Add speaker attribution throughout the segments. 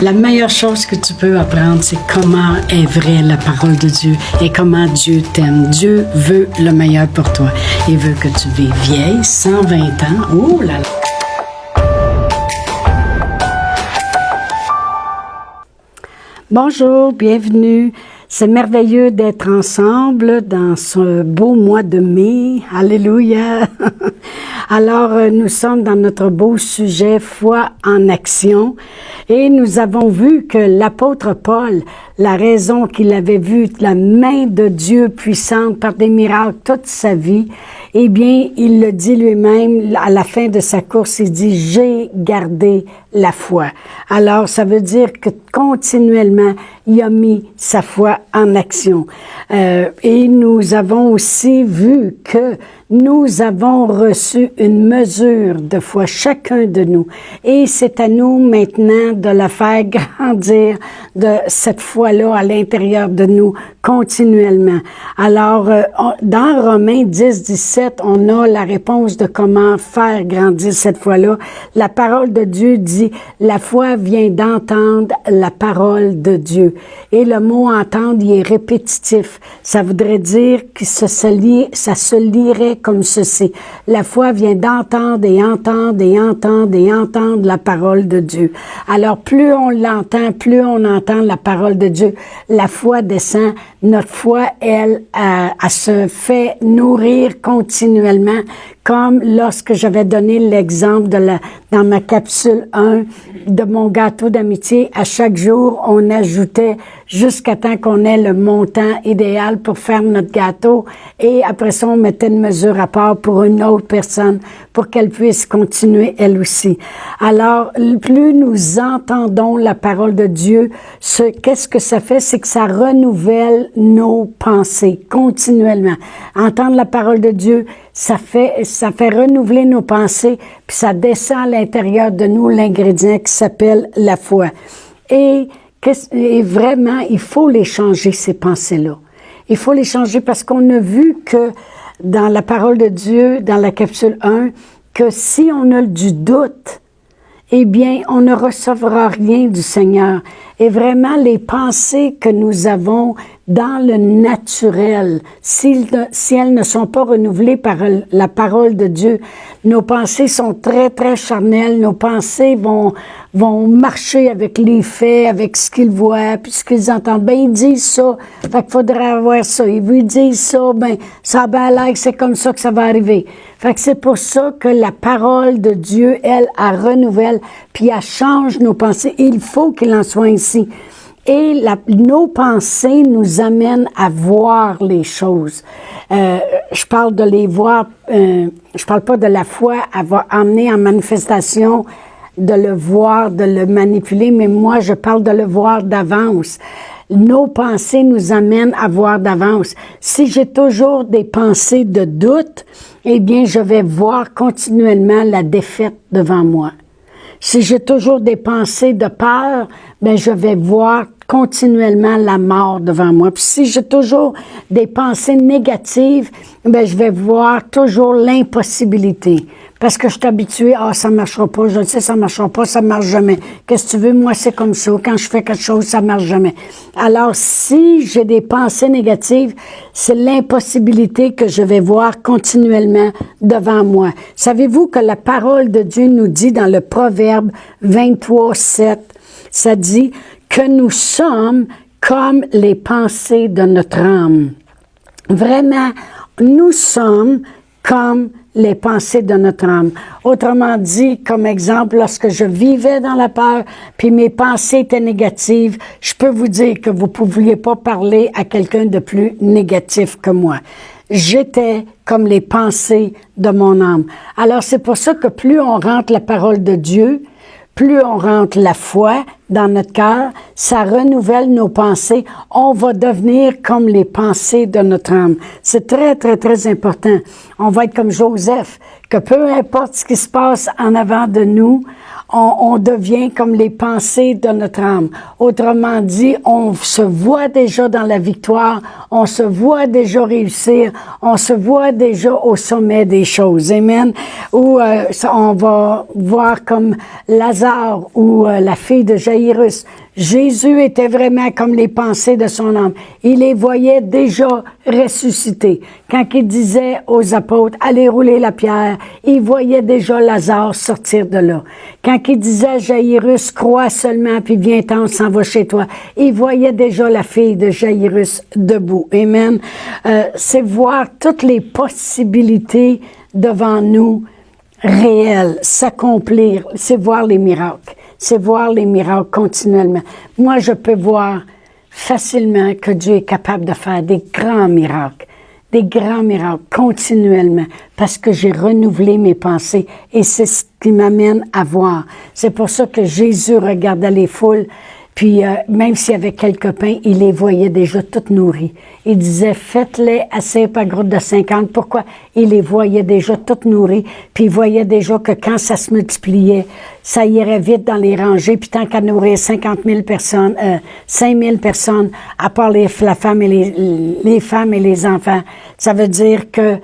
Speaker 1: La meilleure chose que tu peux apprendre, c'est comment est vraie la parole de Dieu et comment Dieu t'aime. Dieu veut le meilleur pour toi. Il veut que tu vives vieille, 120 ans. Oh là là! Bonjour, bienvenue. C'est merveilleux d'être ensemble dans ce beau mois de mai. Alléluia! Alors, nous sommes dans notre beau sujet « Foi en action » et nous avons vu que l'apôtre Paul, la raison qu'il avait vu la main de Dieu puissante par des miracles toute sa vie, eh bien, il le dit lui-même à la fin de sa course, il dit « J'ai gardé la foi ». Alors, ça veut dire que continuellement, il a mis sa foi en action. Et nous avons aussi vu que nous avons reçu une mesure de foi, chacun de nous. Et c'est à nous maintenant de la faire grandir, de cette foi-là à l'intérieur de nous continuellement. Alors, dans Romains 10, 17, on a la réponse de comment faire grandir cette foi-là. La parole de Dieu dit, la foi vient d'entendre la parole de Dieu. Et le mot entendre, il est répétitif. Ça voudrait dire que ça se lirait comme ceci. La foi vient d'entendre et entendre et entendre et entendre la parole de Dieu. Alors, plus on l'entend, plus on entend la parole de Dieu, la foi descend. Notre foi, elle se fait nourrir continuellement, comme lorsque j'avais donné l'exemple dans ma capsule 1 de mon gâteau d'amitié. À chaque jour, on ajoutait jusqu'à temps qu'on ait le montant idéal pour faire notre gâteau. Et après ça, on mettait une mesure à part pour une autre personne pour qu'elle puisse continuer elle aussi. Alors, plus nous entendons la parole de Dieu, qu'est-ce que ça fait? C'est que ça renouvelle nos pensées continuellement. Entendre la parole de Dieu, ça fait renouveler nos pensées, puis ça descend à l'intérieur de nous l'ingrédient qui s'appelle la foi. Et vraiment, il faut les changer, ces pensées-là. Il faut les changer parce qu'on a vu que dans la parole de Dieu, dans la capsule 1, que si on a du doute, eh bien, on ne recevra rien du Seigneur. Et vraiment, les pensées que nous avons dans le naturel, si elles ne sont pas renouvelées par la parole de Dieu, nos pensées sont très, très charnelles. Nos pensées vont marcher avec les faits, avec ce qu'ils voient, puis ce qu'ils entendent. Ben, ils disent ça, fait qu'il faudrait avoir ça. Ils vous disent ça, ben, ça a bien l'air que c'est comme ça que ça va arriver. Fait que c'est pour ça que la parole de Dieu, elle renouvelle, puis elle change nos pensées. Et il faut qu'il en soit ainsi. Et nos pensées nous amènent à voir les choses. Je parle de les voir, je parle pas de la foi, elle va amener en manifestation, de le voir, de le manipuler, mais moi, je parle de le voir d'avance. Nos pensées nous amènent à voir d'avance. Si j'ai toujours des pensées de doute, eh bien, je vais voir continuellement la défaite devant moi. Si j'ai toujours des pensées de peur, ben je vais voir continuellement la mort devant moi. Puis si j'ai toujours des pensées négatives, ben je vais voir toujours l'impossibilité. Parce que je suis habituée, ça marchera pas, je le sais, ça marchera pas, ça marche jamais. Qu'est-ce que tu veux? Moi, c'est comme ça. Quand je fais quelque chose, ça marche jamais. Alors, si j'ai des pensées négatives, c'est l'impossibilité que je vais voir continuellement devant moi. Savez-vous que la parole de Dieu nous dit dans le Proverbe 23, 7, ça dit que nous sommes comme les pensées de notre âme. Vraiment, nous sommes comme les pensées de notre âme. Autrement dit, comme exemple, lorsque je vivais dans la peur, puis mes pensées étaient négatives, je peux vous dire que vous ne pouviez pas parler à quelqu'un de plus négatif que moi. J'étais comme les pensées de mon âme. Alors, c'est pour ça que plus on rentre la parole de Dieu, plus on rentre la foi dans notre cœur, ça renouvelle nos pensées. On va devenir comme les pensées de notre âme. C'est très, très, très important. On va être comme Joseph, que peu importe ce qui se passe en avant de nous, on devient comme les pensées de notre âme. Autrement dit, on se voit déjà dans la victoire, on se voit déjà réussir, on se voit déjà au sommet des choses. Amen. Ou on va voir comme Lazare ou la fille de Jairus. Jésus était vraiment comme les pensées de son âme. Il les voyait déjà ressuscités. Quand il disait aux apôtres, allez rouler la pierre, il voyait déjà Lazare sortir de là. Quand il disait à Jairus, crois seulement, puis viens-t'en, on s'en va chez toi, il voyait déjà la fille de Jairus debout. Amen. C'est voir toutes les possibilités devant nous réelles, s'accomplir, c'est voir les miracles. C'est voir les miracles continuellement. Moi, je peux voir facilement que Dieu est capable de faire des grands miracles continuellement, parce que j'ai renouvelé mes pensées et c'est ce qui m'amène à voir. C'est pour ça que Jésus regardait les foules, puis même s'il y avait quelques pains, il les voyait déjà toutes nourries. Il disait, faites-les assez par groupe de 50. Pourquoi? Il les voyait déjà toutes nourries, puis il voyait déjà que quand ça se multipliait, ça irait vite dans les rangées, puis tant qu'à nourrir 50 000 personnes, 5 000 personnes, à part la femme et les femmes et les enfants, ça veut dire que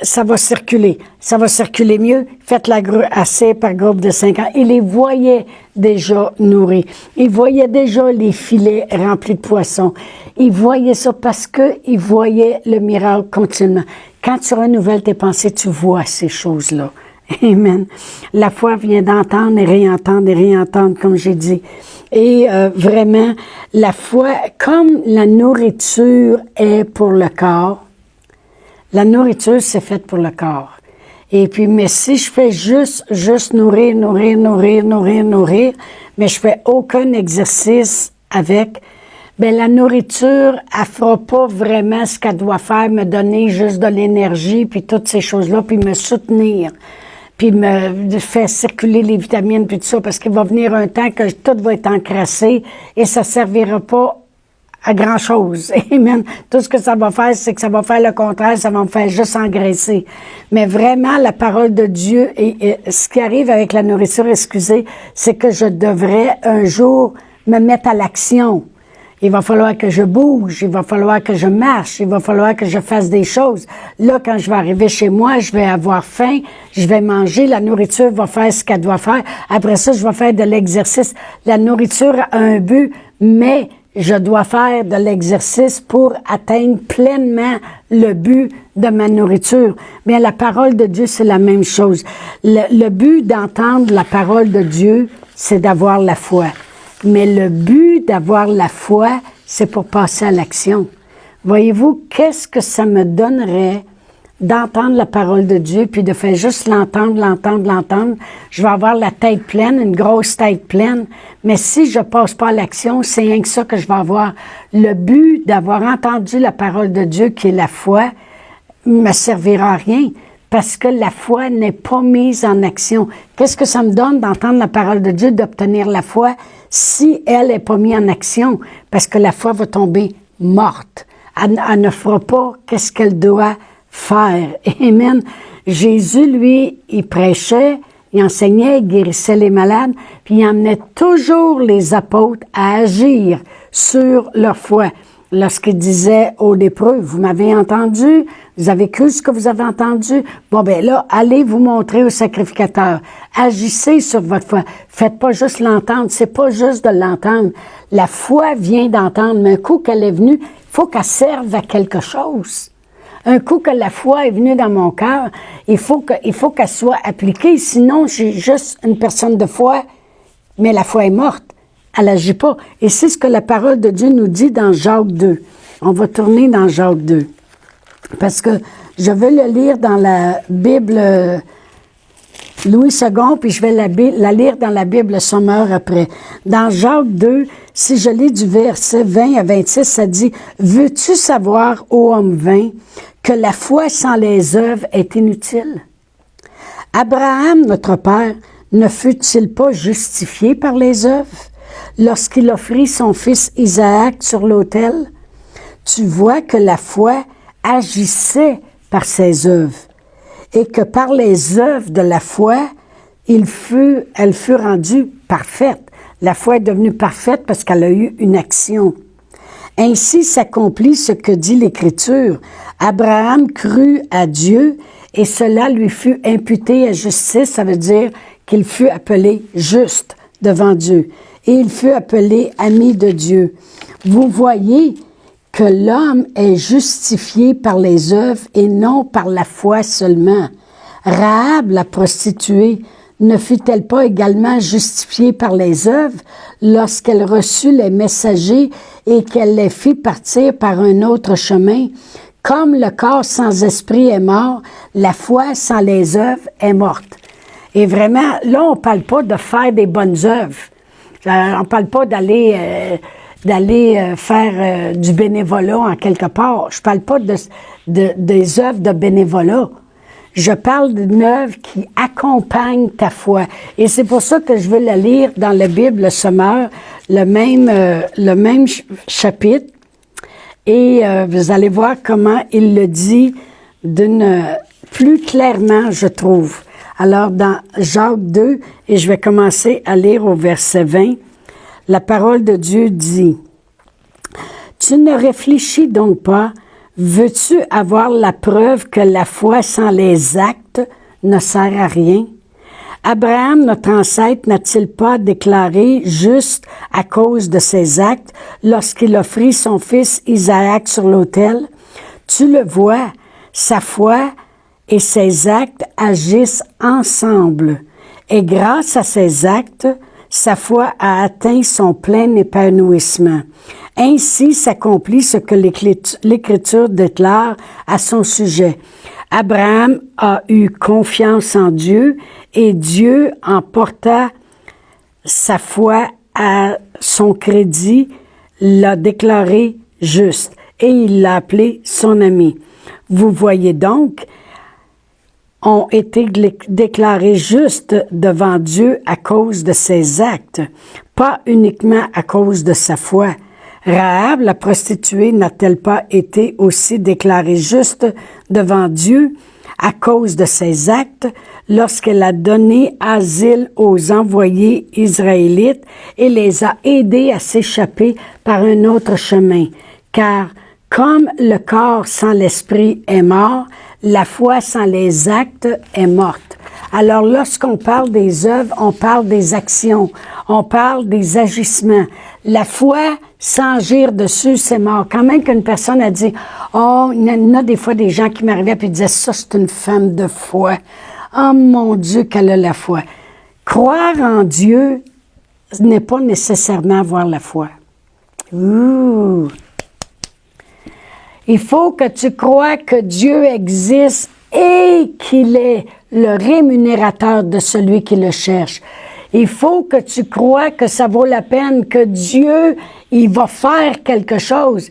Speaker 1: ça va circuler. Ça va circuler mieux. Faites-la assez par groupe de 50. Il les voyait déjà nourris. Il voyait déjà les filets remplis de poissons. Il voyait ça parce que il voyait le miracle continuellement. Quand tu renouvelles tes pensées, tu vois ces choses-là. Amen. La foi vient d'entendre et réentendre, comme j'ai dit. Et vraiment, la foi, comme la nourriture est pour le corps, la nourriture, c'est faite pour le corps. Et puis, mais si je fais juste nourrir, mais je fais aucun exercice avec, ben la nourriture, elle fera pas vraiment ce qu'elle doit faire, me donner juste de l'énergie, puis toutes ces choses-là, puis me soutenir, puis me faire circuler les vitamines, puis tout ça, parce qu'il va venir un temps que tout va être encrassé et ça servira pas à grand-chose. Amen. Tout ce que ça va faire, c'est que ça va faire le contraire, ça va me faire juste engraisser. Mais vraiment, la parole de Dieu, et ce qui arrive avec la nourriture, excusez, c'est que je devrais un jour me mettre à l'action. Il va falloir que je bouge, il va falloir que je marche, il va falloir que je fasse des choses. Là, quand je vais arriver chez moi, je vais avoir faim, je vais manger, la nourriture va faire ce qu'elle doit faire. Après ça, je vais faire de l'exercice. La nourriture a un but, mais je dois faire de l'exercice pour atteindre pleinement le but de ma nourriture. Bien, la parole de Dieu, c'est la même chose. Le but d'entendre la parole de Dieu, c'est d'avoir la foi. Mais le but d'avoir la foi, c'est pour passer à l'action. Voyez-vous, qu'est-ce que ça me donnerait d'entendre la parole de Dieu, puis de faire juste l'entendre. Je vais avoir la tête pleine, une grosse tête pleine, mais si je passe pas à l'action, c'est rien que ça que je vais avoir. Le but d'avoir entendu la parole de Dieu, qui est la foi, me servira à rien, parce que la foi n'est pas mise en action. Qu'est-ce que ça me donne d'entendre la parole de Dieu, d'obtenir la foi, si elle n'est pas mise en action? Parce que la foi va tomber morte. Elle ne fera pas qu'est-ce qu'elle doit faire. Amen. Jésus, lui, il prêchait, il enseignait, il guérissait les malades, puis il emmenait toujours les apôtres à agir sur leur foi. Lorsqu'il disait aux lépreux, vous m'avez entendu, vous avez cru ce que vous avez entendu, bon ben là, allez vous montrer au sacrificateur. Agissez sur votre foi. Faites pas juste l'entendre, c'est pas juste de l'entendre. La foi vient d'entendre, mais un coup qu'elle est venue, il faut qu'elle serve à quelque chose. Un coup que la foi est venue dans mon cœur, il faut qu'elle soit appliquée. Sinon, j'ai juste une personne de foi, mais la foi est morte. Elle n'agit pas. Et c'est ce que la parole de Dieu nous dit dans Jacques 2. On va tourner dans Jacques 2. Parce que je vais le lire dans la Bible Louis II, puis je vais la lire dans la Bible Sommeur après. Dans Jacques 2, si je lis du verset 20 à 26, ça dit « Veux-tu savoir, ô homme vain, que la foi sans les œuvres est inutile? Abraham, notre père, ne fut-il pas justifié par les œuvres lorsqu'il offrit son fils Isaac sur l'autel? Tu vois que la foi agissait par ses œuvres et que par les œuvres de la foi, elle fut rendue parfaite. La foi est devenue parfaite parce qu'elle a eu une action. Ainsi s'accomplit ce que dit l'Écriture. Abraham crut à Dieu et cela lui fut imputé à justice. Ça veut dire qu'il fut appelé juste devant Dieu. Et il fut appelé ami de Dieu. Vous voyez que l'homme est justifié par les œuvres et non par la foi seulement. Rahab, la prostituée, ne fut-elle pas également justifiée par les œuvres lorsqu'elle reçut les messagers et qu'elle les fit partir par un autre chemin? Comme le corps sans esprit est mort, la foi sans les œuvres est morte. Et vraiment, là, on ne parle pas de faire des bonnes œuvres. On ne parle pas d'aller faire du bénévolat en quelque part. Je ne parle pas des œuvres de bénévolat. Je parle d'une œuvre qui accompagne ta foi. Et c'est pour ça que je veux la lire dans la Bible, le Sommeur, le même chapitre. Et vous allez voir comment il le dit plus clairement, je trouve. Alors, dans Jacques 2, et je vais commencer à lire au verset 20, la parole de Dieu dit, « Tu ne réfléchis donc pas, veux-tu avoir la preuve que la foi sans les actes ne sert à rien? Abraham, notre ancêtre, n'a-t-il pas déclaré juste à cause de ses actes lorsqu'il offrit son fils Isaac sur l'autel? Tu le vois, sa foi et ses actes agissent ensemble. Et grâce à ses actes, sa foi a atteint son plein épanouissement. Ainsi s'accomplit ce que l'Écriture déclare à son sujet. Abraham a eu confiance en Dieu et Dieu en porta sa foi à son crédit, l'a déclaré juste et il l'a appelé son ami. Vous voyez donc, ont été déclarés justes devant Dieu à cause de ses actes, pas uniquement à cause de sa foi. Rahab, la prostituée, n'a-t-elle pas été aussi déclarée juste devant Dieu à cause de ses actes lorsqu'elle a donné asile aux envoyés israélites et les a aidés à s'échapper par un autre chemin? Car comme le corps sans l'esprit est mort, la foi sans les actes est morte. Alors, lorsqu'on parle des œuvres, on parle des actions, on parle des agissements. La foi, sans agir dessus, c'est mort. Quand même qu'une personne a dit, « Oh, il y en a des fois des gens qui m'arrivaient et disaient, ça, c'est une femme de foi. Oh mon Dieu, qu'elle a la foi. » Croire en Dieu n'est pas nécessairement avoir la foi. Ouh! Il faut que tu crois que Dieu existe et qu'il est le rémunérateur de celui qui le cherche. Il faut que tu crois que ça vaut la peine, que Dieu, il va faire quelque chose.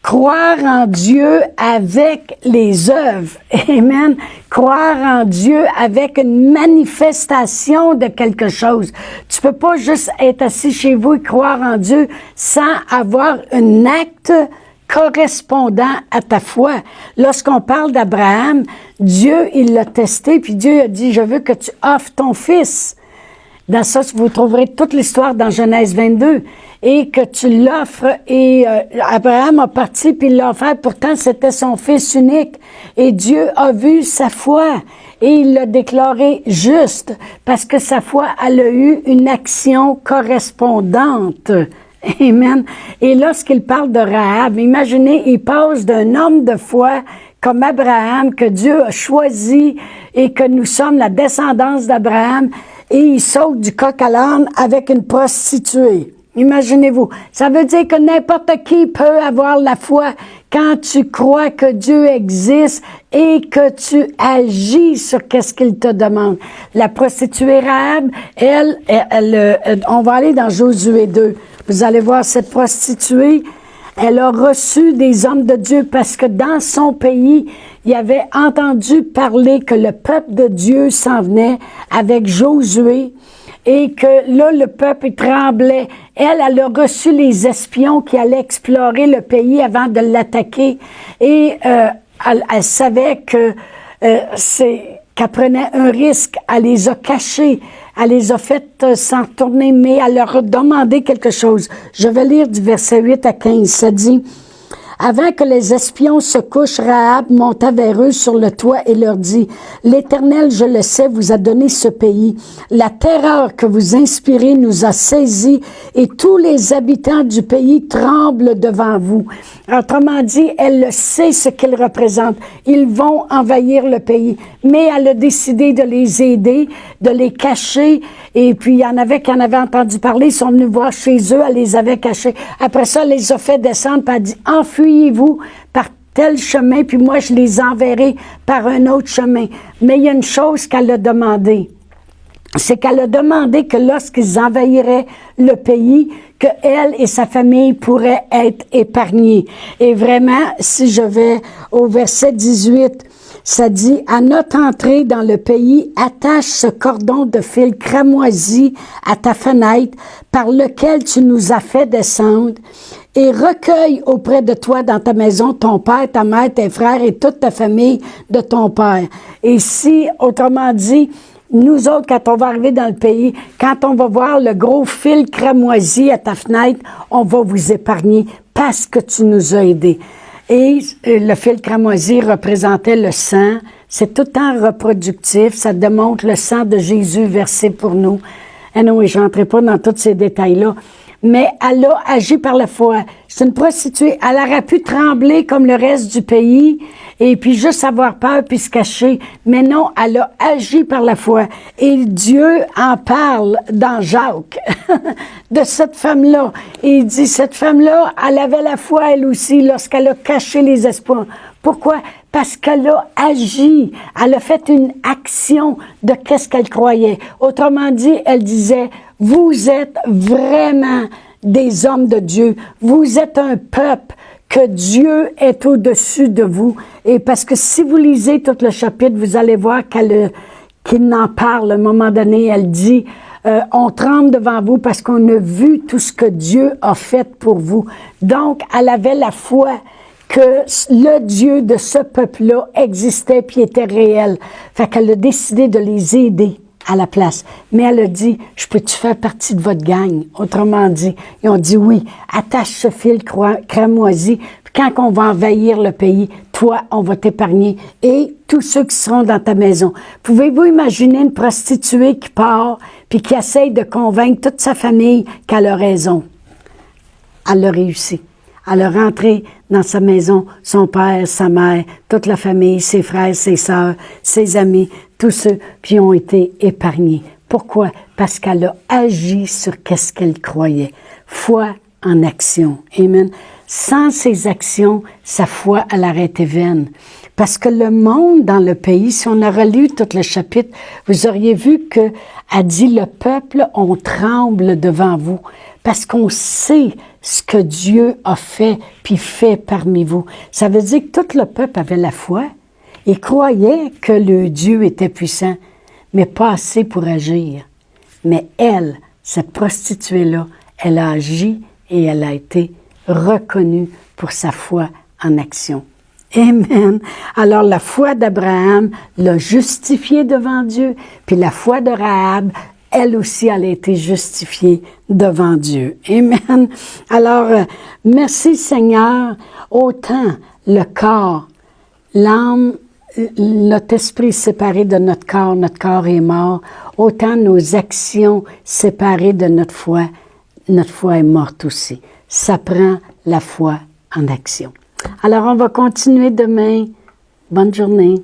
Speaker 1: Croire en Dieu avec les œuvres. Amen. Croire en Dieu avec une manifestation de quelque chose. Tu peux pas juste être assis chez vous et croire en Dieu sans avoir un acte correspondant à ta foi. Lorsqu'on parle d'Abraham, Dieu, il l'a testé, puis Dieu a dit, je veux que tu offres ton fils. Dans ça, vous trouverez toute l'histoire dans Genèse 22. Et que tu l'offres, et Abraham a parti, puis il l'a offert, pourtant c'était son fils unique. Et Dieu a vu sa foi, et il l'a déclaré juste, parce que sa foi, elle a eu une action correspondante. Amen. Et lorsqu'il parle de Rahab, imaginez, il passe d'un homme de foi comme Abraham, que Dieu a choisi et que nous sommes la descendance d'Abraham, et il saute du coq à l'âne avec une prostituée. Imaginez-vous. Ça veut dire que n'importe qui peut avoir la foi quand tu crois que Dieu existe et que tu agis sur qu'est-ce qu'il te demande. La prostituée Rahab, elle, on va aller dans Josué 2. Vous allez voir cette prostituée, elle a reçu des hommes de Dieu parce que dans son pays, il avait entendu parler que le peuple de Dieu s'en venait avec Josué et que là, le peuple tremblait. Elle a reçu les espions qui allaient explorer le pays avant de l'attaquer et elle savait que qu'elle prenait un risque, elle les a cachés, elle les a fait s'en retourner, mais elle leur a demandé quelque chose. Je vais lire du verset 8 à 15, ça dit... Avant que les espions se couchent, Rahab monta vers eux sur le toit et leur dit, « L'Éternel, je le sais, vous a donné ce pays. La terreur que vous inspirez nous a saisis et tous les habitants du pays tremblent devant vous. » Autrement dit, elle sait ce qu'ils représentent. Ils vont envahir le pays. Mais elle a décidé de les aider, de les cacher. Et puis, il y en avait qui en avaient entendu parler. Ils sont venus voir chez eux. Elle les avait cachés. Après ça, elle les a fait descendre. Puis elle a dit, enfuyez-vous par tel chemin. Puis moi, je les enverrai par un autre chemin. Mais il y a une chose qu'elle a demandé. C'est qu'elle a demandé que lorsqu'ils envahiraient le pays, que elle et sa famille pourraient être épargnés. Et vraiment, si je vais au verset 18, ça dit, « À notre entrée dans le pays, attache ce cordon de fil cramoisi à ta fenêtre par lequel tu nous as fait descendre et recueille auprès de toi dans ta maison ton père, ta mère, tes frères et toute ta famille de ton père. » Et si, autrement dit, nous autres, quand on va arriver dans le pays, quand on va voir le gros fil cramoisi à ta fenêtre, on va vous épargner parce que tu nous as aidés. Et le fil cramoisi représentait le sang. C'est tout le temps reproductif. Ça démontre le sang de Jésus versé pour nous. Et non, je n'entrerai pas dans tous ces détails-là. Mais elle a agi par la foi. C'est une prostituée. Elle aurait pu trembler comme le reste du pays et puis juste avoir peur puis se cacher. Mais non, elle a agi par la foi. Et Dieu en parle dans Jacques de cette femme-là. Et il dit, cette femme-là, elle avait la foi elle aussi lorsqu'elle a caché les espoirs. Pourquoi? Parce qu'elle a agi. Elle a fait une action de qu'est-ce qu'elle croyait. Autrement dit, elle disait, vous êtes vraiment des hommes de Dieu. Vous êtes un peuple que Dieu est au-dessus de vous. Et parce que si vous lisez tout le chapitre, vous allez voir qu'il en parle. À un moment donné, elle dit, on tremble devant vous parce qu'on a vu tout ce que Dieu a fait pour vous. Donc, elle avait la foi que le Dieu de ce peuple-là existait puis était réel. Fait qu'elle a décidé de les aider à la place. Mais elle a dit, je peux-tu faire partie de votre gang? Autrement dit, ils ont dit oui, attache ce fil cramoisi, puis quand on va envahir le pays, toi, on va t'épargner et tous ceux qui seront dans ta maison. Pouvez-vous imaginer une prostituée qui part puis qui essaye de convaincre toute sa famille qu'elle a raison? Elle a réussi. Elle a rentré dans sa maison, son père, sa mère, toute la famille, ses frères, ses sœurs, ses amis, tous ceux qui ont été épargnés. Pourquoi? Parce qu'elle a agi sur qu'est-ce qu'elle croyait. Foi en action. Amen. Sans ses actions, sa foi, elle aurait été vaine. Parce que le monde dans le pays, si on a relu tout le chapitre, vous auriez vu que a dit le peuple, on tremble devant vous. Parce qu'on sait ce que Dieu a fait, puis fait parmi vous. Ça veut dire que tout le peuple avait la foi et croyait que le Dieu était puissant, mais pas assez pour agir. Mais elle, cette prostituée-là, elle a agi et elle a été reconnue pour sa foi en action. Amen. Alors, la foi d'Abraham l'a justifié devant Dieu, puis la foi de Rahab, elle aussi, elle a été justifiée devant Dieu. Amen. Alors, merci Seigneur, autant le corps, l'âme, notre esprit séparé de notre corps est mort, autant nos actions séparées de notre foi est morte aussi. Ça prend la foi en action. Alors, on va continuer demain. Bonne journée.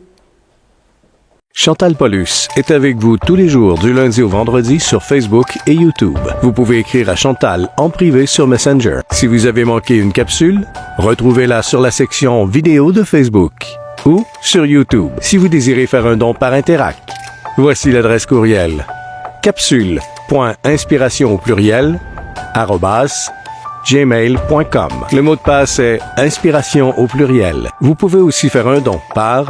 Speaker 2: Chantal Paulus est avec vous tous les jours du lundi au vendredi sur Facebook et YouTube. Vous pouvez écrire à Chantal en privé sur Messenger. Si vous avez manqué une capsule, retrouvez-la sur la section vidéo de Facebook ou sur YouTube si vous désirez faire un don par Interact. Voici l'adresse courriel capsule.inspiration au pluriel @gmail.com. Le mot de passe est inspiration au pluriel. Vous pouvez aussi faire un don par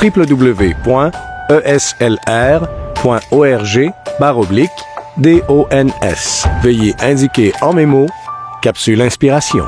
Speaker 2: www.eslr.org/DONS. Veuillez indiquer en mémo Capsule Inspiration.